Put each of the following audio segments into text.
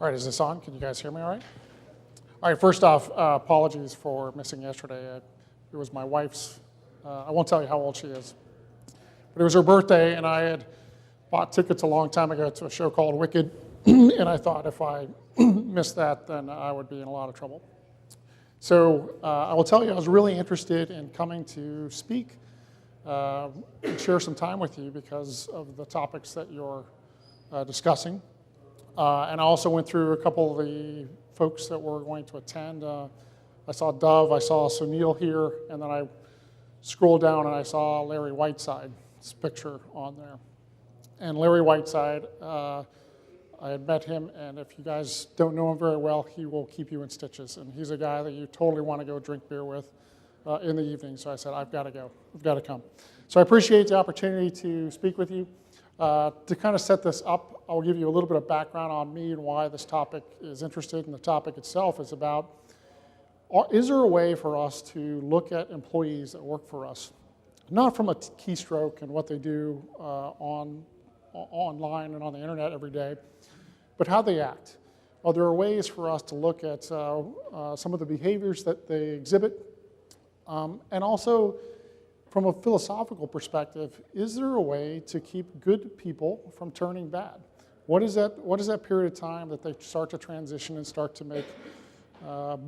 All right, is this on? Can you guys hear me all right? All right, first off, apologies for missing yesterday. It was my wife's, I won't tell you how old she is, but it was her birthday, and I had bought tickets a long time ago to a show called Wicked, and I thought if I missed that, then I would be in a lot of trouble. So I will tell you, I was really interested in coming to speak and share some time with you because of the topics that you're discussing. And I also went through a couple of the folks that were going to attend. I saw Dove, I saw Sunil here, and then I scrolled down and I saw Larry Whiteside's picture on there. And Larry Whiteside, I had met him, and if you guys don't know him very well, he will keep you in stitches. And he's a guy that you totally want to go drink beer with in the evening. So I said, I've got to go, I've got to come. So I appreciate the opportunity to speak with you. To kind of set this up, I'll give you a little bit of background on me and why this topic is interested, and the topic itself is about, is there a way for us to look at employees that work for us, not from a keystroke and what they do online and on the internet every day, but how they act? Well, there are ways for us to look at some of the behaviors that they exhibit, and also from a philosophical perspective, is there a way to keep good people from turning bad? What is that period of time that they start to transition and start to make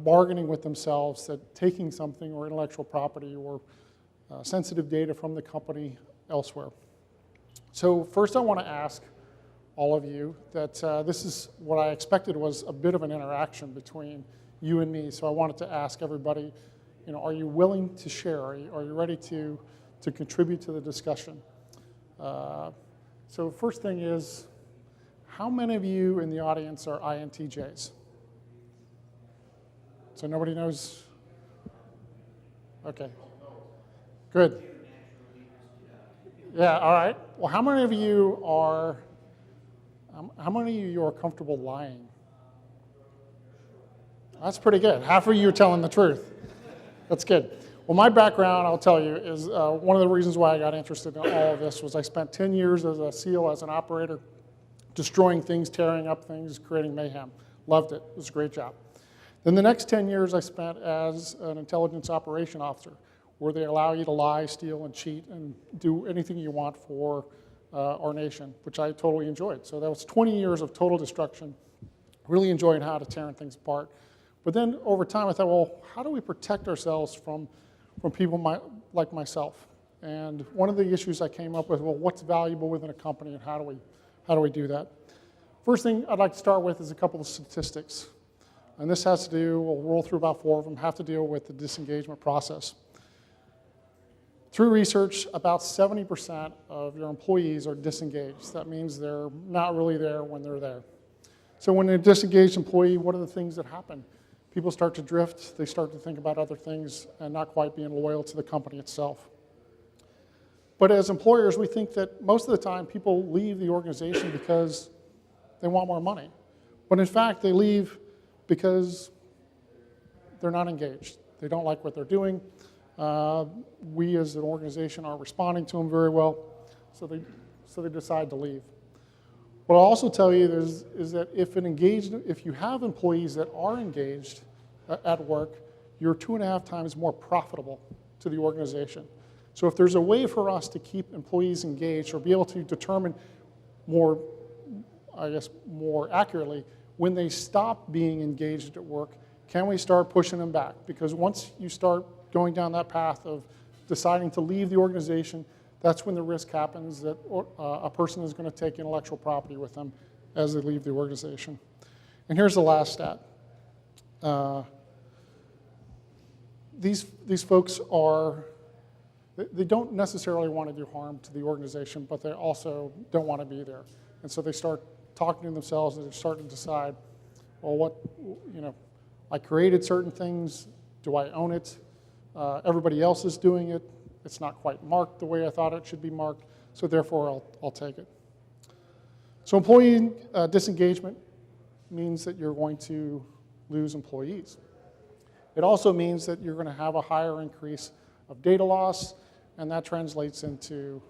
bargaining with themselves, that taking something or intellectual property or sensitive data from the company elsewhere? So first I want to ask all of you that this is what I expected was a bit of an interaction between you and me. So I wanted to ask everybody, are you willing to share? Are you ready to contribute to the discussion? So first thing is, how many of you in the audience are INTJs? So nobody knows? Okay, good. Yeah, all right. Well, how many of you are comfortable lying? That's pretty good. Half of you are telling the truth. That's good. Well, my background, I'll tell you, is one of the reasons why I got interested in all of this was I spent 10 years as a SEAL, as an operator, destroying things, tearing up things, creating mayhem. Loved it. It was a great job. Then the next 10 years I spent as an intelligence operation officer, where they allow you to lie, steal, and cheat, and do anything you want for our nation, which I totally enjoyed. So that was 20 years of total destruction, really enjoying how to tear things apart. But then over time I thought, well, how do we protect ourselves from people like myself? And one of the issues I came up with, well, what's valuable within a company, and how do we do that? First thing I'd like to start with is a couple of statistics. And this has to do, we'll roll through about 4 of them, have to deal with the disengagement process. Through research, about 70% of your employees are disengaged. That means they're not really there when they're there. So when they're a disengaged employee, what are the things that happen? People start to drift, they start to think about other things and not quite being loyal to the company itself. But as employers, we think that most of the time people leave the organization because they want more money. But in fact, they leave because they're not engaged. They don't like what they're doing. We as an organization aren't responding to them very well, so they decide to leave. What I'll also tell you is that if you have employees that are engaged at work, you're 2.5 times more profitable to the organization. So if there's a way for us to keep employees engaged or be able to determine more accurately when they stop being engaged at work, can we start pushing them back? Because once you start going down that path of deciding to leave the organization, that's when the risk happens that a person is going to take intellectual property with them as they leave the organization. And here's the last stat. These folks they don't necessarily want to do harm to the organization, but they also don't want to be there. And so they start talking to themselves and they start to decide, well, I created certain things. Do I own it? Everybody else is doing it. It's not quite marked the way I thought it should be marked, so therefore I'll take it. So employee disengagement means that you're going to lose employees. It also means that you're going to have a higher increase of data loss, and that translates into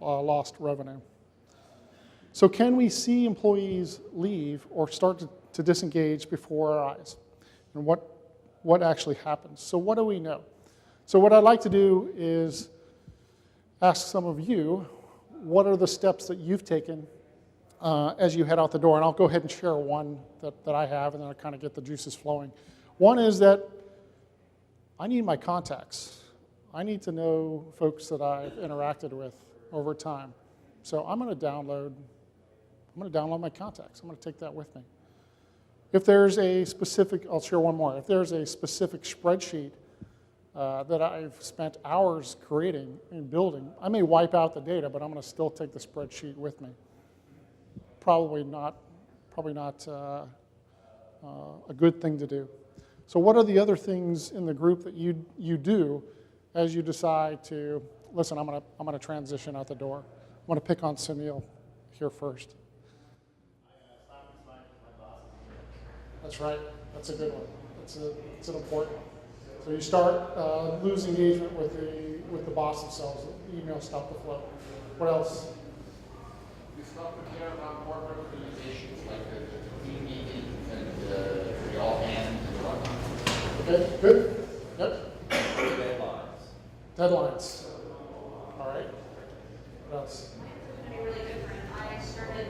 lost revenue. So can we see employees leave or start to to disengage before our eyes. And what actually happens. So what do we know? So what I'd like to do is ask some of you, what are the steps that you've taken as you head out the door? And I'll go ahead and share one that I have, and then I'll kind of get the juices flowing. One is that I need my contacts. I need to know folks that I've interacted with over time. So I'm going to download my contacts. I'm going to take that with me. If there's a specific, I'll share one more. If there's a specific spreadsheet that I've spent hours creating and building, I may wipe out the data, but I'm going to still take the spreadsheet with me. Probably not a good thing to do. So what are the other things in the group that you do as you decide to, listen, I'm going to transition out the door. I'm going to pick on Sunil here first. That's right. That's a good one. It's an important one. So you start lose engagement with the boss themselves. The emails stop the flow. What else? We start to care about corporate organizations like the team meeting and the all hands and whatnot. Okay, good. Yep. Deadlines. All right. What else? It's going to be really different. I started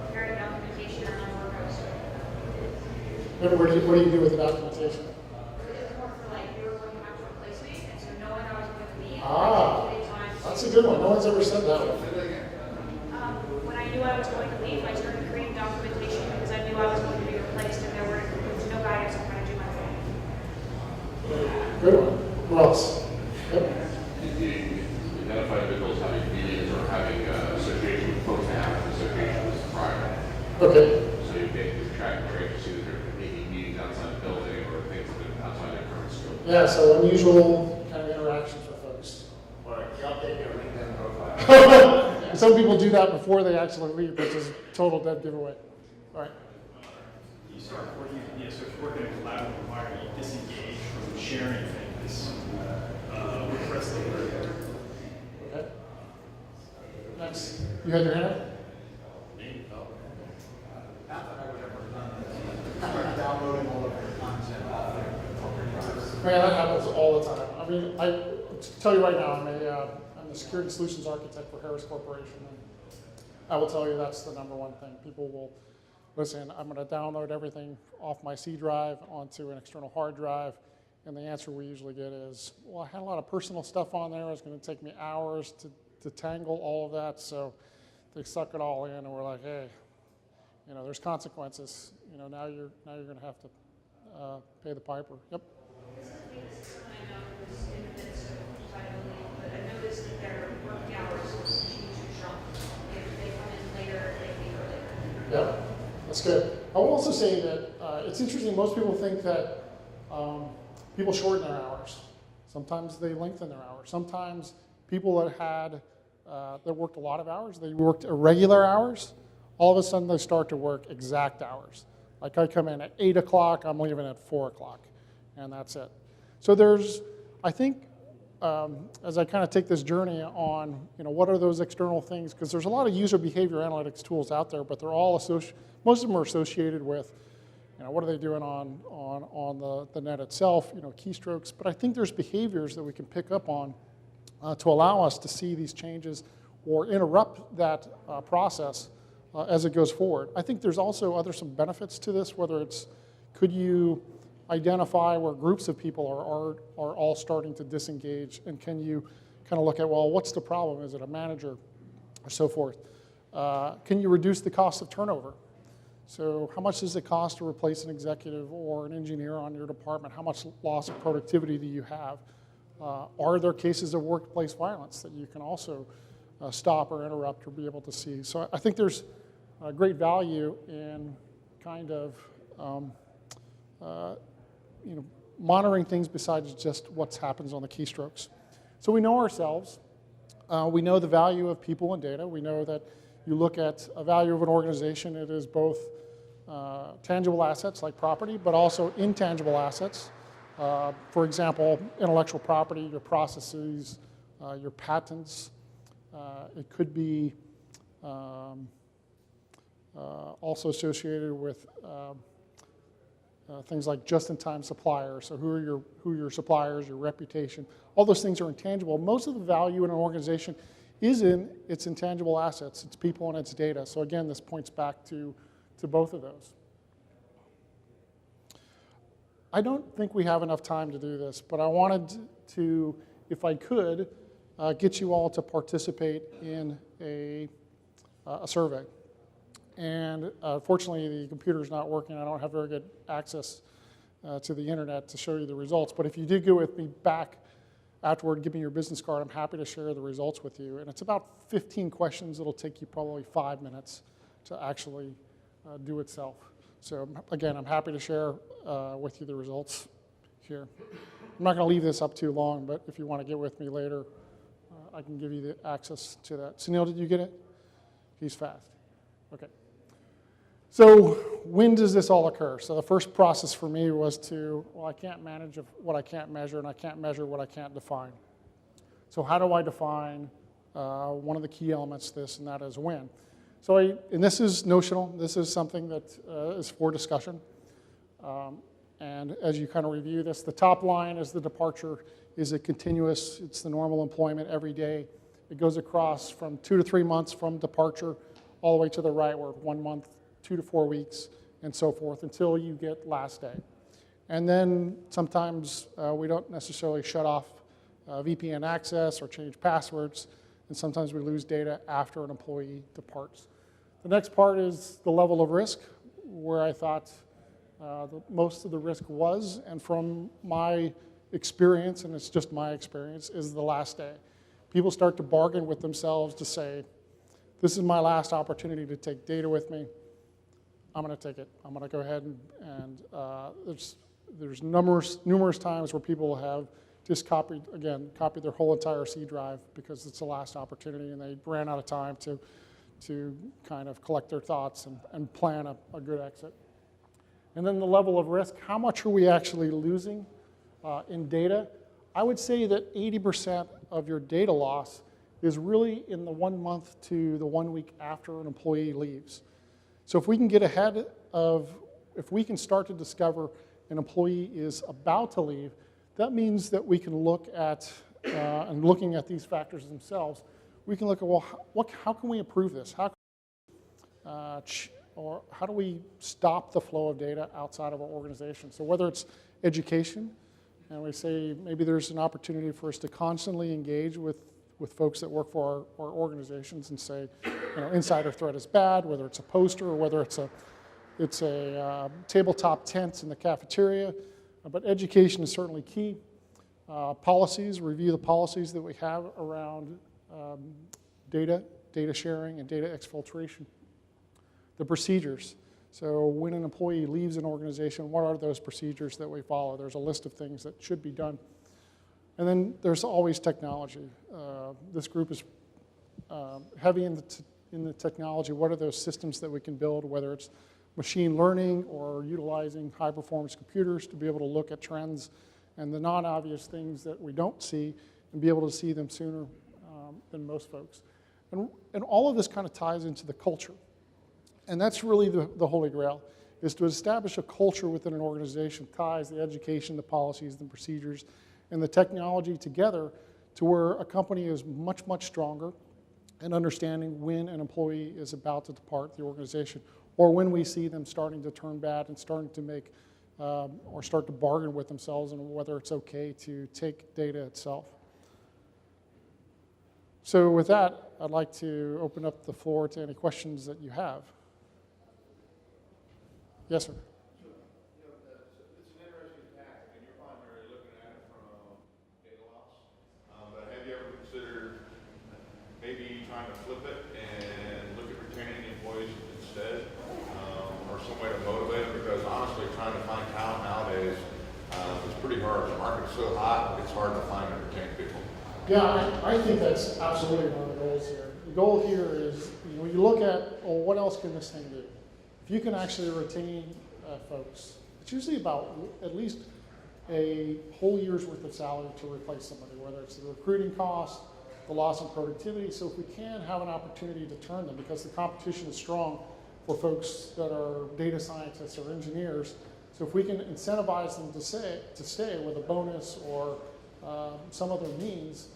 preparing documentation around workouts. What do you do with the documentation? It's more for like, we were going to have to replace me, and so no one I was going to be. That's a good one. No one's ever said that one. When I knew I was going to leave, I started creating documentation because I knew I was going to be replaced, and there was no guidance on how to do my thing. Good one. Who else? Yep. Identify individuals having meetings or having association with folks that have an association with the prior. Okay. So you basically track where you see that they're making meetings outside the building or things that are outside their current scope. Yeah, so unusual kind of interactions with folks. Or you update your LinkedIn profile. Some people do that before they actually leave, which is a total dead giveaway. All right. You start working, so if you're working in a collaborative environment, you disengage from sharing things with the rest of the group. Okay. Next. You had your hand up? Not that I would ever done downloading all of your content off their corporate drives. Man, that happens all the time. I mean, to tell you right now, I'm the security solutions architect for Harris Corporation, and I will tell you that's the number one thing. People will, listen, I'm going to download everything off my C drive onto an external hard drive, and the answer we usually get is, well, I had a lot of personal stuff on there. It's going to take me hours to tangle all of that, so they suck it all in, and we're like, hey, there's consequences. Now you're going to have to pay the piper. Yep. This is when I know was in the midst of viability, but I noticed that their working hours continue to shrunk. If they come in later, they leave earlier. Yep, that's good. I will also say that it's interesting. Most people think that people shorten their hours. Sometimes they lengthen their hours. Sometimes people that worked a lot of hours, they worked irregular hours. All of a sudden, they start to work exact hours. Like I come in at 8 o'clock, I'm leaving at 4 o'clock, and that's it. So I think, as I kind of take this journey on, what are those external things? Because there's a lot of user behavior analytics tools out there, but they're all most of them are associated with, what are they doing on the net itself? Keystrokes. But I think there's behaviors that we can pick up on to allow us to see these changes or interrupt that process as it goes forward. I think there's also some benefits to this, whether it's could you identify where groups of people are all starting to disengage, and can you kind of look at, well, what's the problem? Is it a manager or so forth? Can you reduce the cost of turnover? So how much does it cost to replace an executive or an engineer on your department? How much loss of productivity do you have? Are there cases of workplace violence that you can also stop or interrupt or be able to see? So I think there's great value in kind of monitoring things besides just what happens on the keystrokes. So we know ourselves. We know the value of people and data. We know that you look at a value of an organization, it is both tangible assets like property, but also intangible assets. For example, intellectual property, your processes, your patents. It could be also associated with things like just-in-time suppliers. So who are your suppliers, your reputation. All those things are intangible. Most of the value in an organization is in its intangible assets, its people and its data. So again, this points back to both of those. I don't think we have enough time to do this, but I wanted to, if I could, get you all to participate in a survey. And fortunately, the computer's not working. I don't have very good access to the internet to show you the results. But if you did go with me back afterward, give me your business card, I'm happy to share the results with you. And it's about 15 questions. It'll take you probably 5 minutes to actually do itself. So again, I'm happy to share with you the results here. I'm not going to leave this up too long, but if you want to get with me later, I can give you the access to that. Sunil, did you get it? He's fast. Okay. So when does this all occur? So the first process for me was I can't manage what I can't measure, and I can't measure what I can't define. So how do I define one of the key elements to this, and that is when? So and this is notional. This is something that is for discussion. And as you kind of review this, the top line is the departure. Is it continuous? It's the normal employment every day. It goes across from 2 to 3 months from departure all the way to the right, where 1 month, 2 to 4 weeks, and so forth, until you get last day. And then sometimes we don't necessarily shut off VPN access or change passwords, and sometimes we lose data after an employee departs. The next part is the level of risk, where I thought most of the risk was, and from my experience, and it's just my experience, is the last day. People start to bargain with themselves to say, this is my last opportunity to take data with me. I'm going to take it. I'm going to go ahead and there's numerous times where people have just copied their whole entire C drive because it's the last opportunity, and they ran out of time to kind of collect their thoughts and plan a good exit. And then the level of risk, how much are we actually losing in data? I would say that 80% of your data loss is really in the 1 month to the 1 week after an employee leaves. So if we can get ahead if we can start to discover an employee is about to leave, that means that we can look at, and looking at these factors themselves, we can look at, well, how can we improve this? Or how do we stop the flow of data outside of our organization? So whether it's education, and we say maybe there's an opportunity for us to constantly engage with folks that work for our organizations and say, insider threat is bad, whether it's a poster or whether it's a tabletop tent in the cafeteria. But education is certainly key. Policies, review the policies that we have around data sharing and data exfiltration. The procedures. So when an employee leaves an organization, what are those procedures that we follow? There's a list of things that should be done. And then there's always technology. This group is heavy in the technology. What are those systems that we can build, whether it's machine learning or utilizing high-performance computers to be able to look at trends and the non-obvious things that we don't see and be able to see them sooner than most folks. And all of this kind of ties into the culture. And that's really the holy grail, is to establish a culture within an organization, ties the education, the policies, the procedures, and the technology together to where a company is much, much stronger in understanding when an employee is about to depart the organization, or when we see them starting to turn bad and starting to make, or start to bargain with themselves and whether it's okay to take data itself. So with that, I'd like to open up the floor to any questions that you have. Yes, sir. It's an interesting task, and you're primarily looking at it from data loss. But have you ever considered maybe trying to flip it and look at retaining the employees instead, or some way to motivate them? Because honestly, trying to find talent nowadays is pretty hard. The market's so hot, it's hard to find and retain people. Yeah, I think that's absolutely one of the goals here. The goal here is, when you look at, well, what else can this thing do? If you can actually retain folks, it's usually about at least a whole year's worth of salary to replace somebody, whether it's the recruiting cost, the loss in productivity. So if we can have an opportunity to turn them, because the competition is strong for folks that are data scientists or engineers. So if we can incentivize them to stay with a bonus or some other means,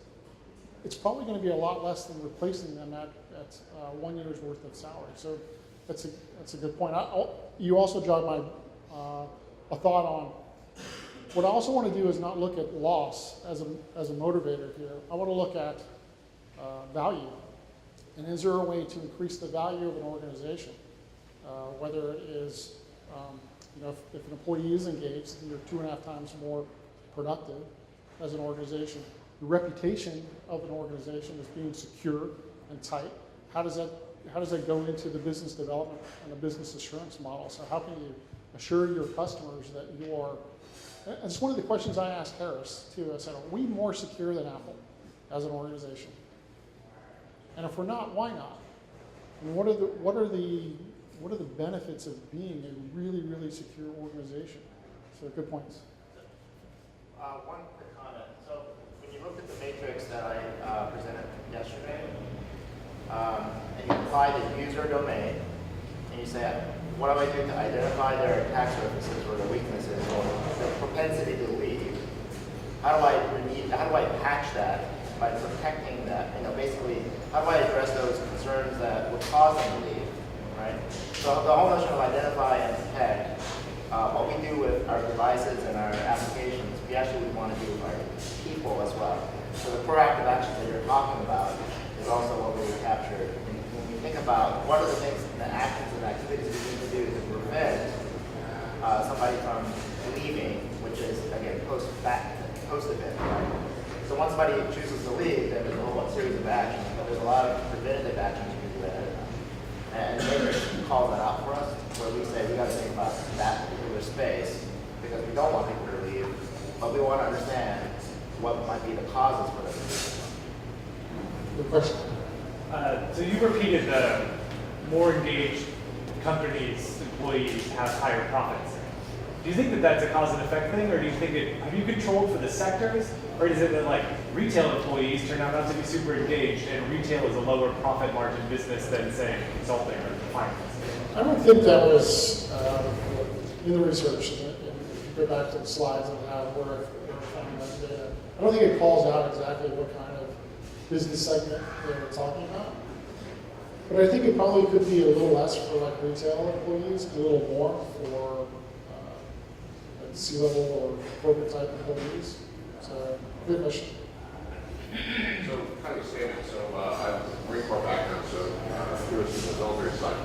it's probably going to be a lot less than replacing them at 1 year's worth of salary. So that's a good point. You also jogged my a thought on what I also want to do is not look at loss as a motivator here. I want to look at value. And is there a way to increase the value of an organization? Whether it is, if an employee is engaged, you're 2.5 times more productive as an organization. The reputation of an organization is being secure and tight. How does that go into the business development and the business assurance model? So how can you assure your customers that you are? And it's one of the questions I asked Harris too. I said, are we more secure than Apple as an organization? And if we're not, why not? And what are the benefits of being a really, really secure organization? So good points. One quick comment. So when you look at the matrix that I presented yesterday, and you apply the user domain, and you say, what do I do to identify their attack surfaces or their weaknesses or their propensity to leave? How do I patch that by protecting that? Basically, how do I address those concerns that would cause them to leave? Right? So the whole notion of identify and protect, what we do with our devices and our applications, we actually want to do with our people as well. So the proactive actions that you're talking about is also what we captured. When we think about what are the things, the actions and activities we need to do to prevent somebody from leaving, which is, again, post-event, right? So once somebody chooses to leave, then there's a whole series of actions, but there's a lot of preventative actions you can do ahead of time. And Matrix calls that out for us, where we say we got to think about that particular space because we don't want people to leave, but we want to understand what might be the causes for them to leave. Good question. So you repeated the more engaged companies, employees have higher profits. Do you think that that's a cause and effect thing, or do you think have you controlled for the sectors, or is it that like retail employees turn out not to be super engaged, and retail is a lower profit margin business than say consulting or finance? I don't think that was in the research. If you go back to the slides of how we're finding that data, I don't think it calls out exactly what kind of business segment they were talking about. But I think it probably could be a little less for like retail employees, a little more for like C-level or corporate type employees. So good question. So kind of a statement. So I have a Marine Corps background, so curious to the military side.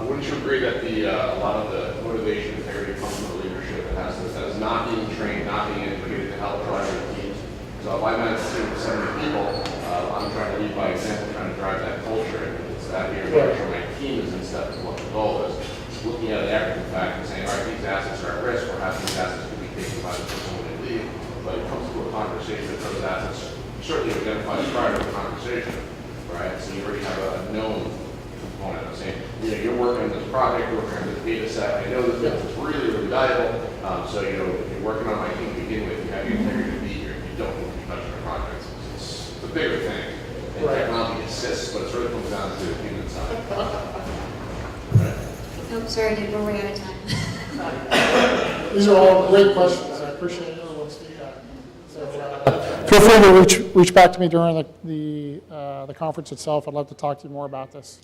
Wouldn't you agree that a lot of the motivation and integrity comes from the leadership that is not being trained, not being educated to help drive their teams? So if I manage a team of 70 people, I'm trying to lead by example, trying to drive that culture, and it's that here, making sure my team is in step with what the goal is. Looking at an aggregate fact and saying, all right, these assets are at risk, perhaps these assets could be taken by the person when they leave, but it comes to a conversation that those assets certainly identified prior to the conversation, right? So you already have a known component of saying, you're working on this project, you're working on this data set, I know this is really, really valuable, so if you're working on my team to begin with, you have the integrity to be here, you don't need to be touching the projects. It's a bigger thing. And technology assists, but it sort of comes down to the human side. Right? Oh, sorry, Dick, we're way out of time. These are all great questions. I appreciate everyone's feedback. So, feel free to reach back to me during the conference itself. I'd love to talk to you more about this.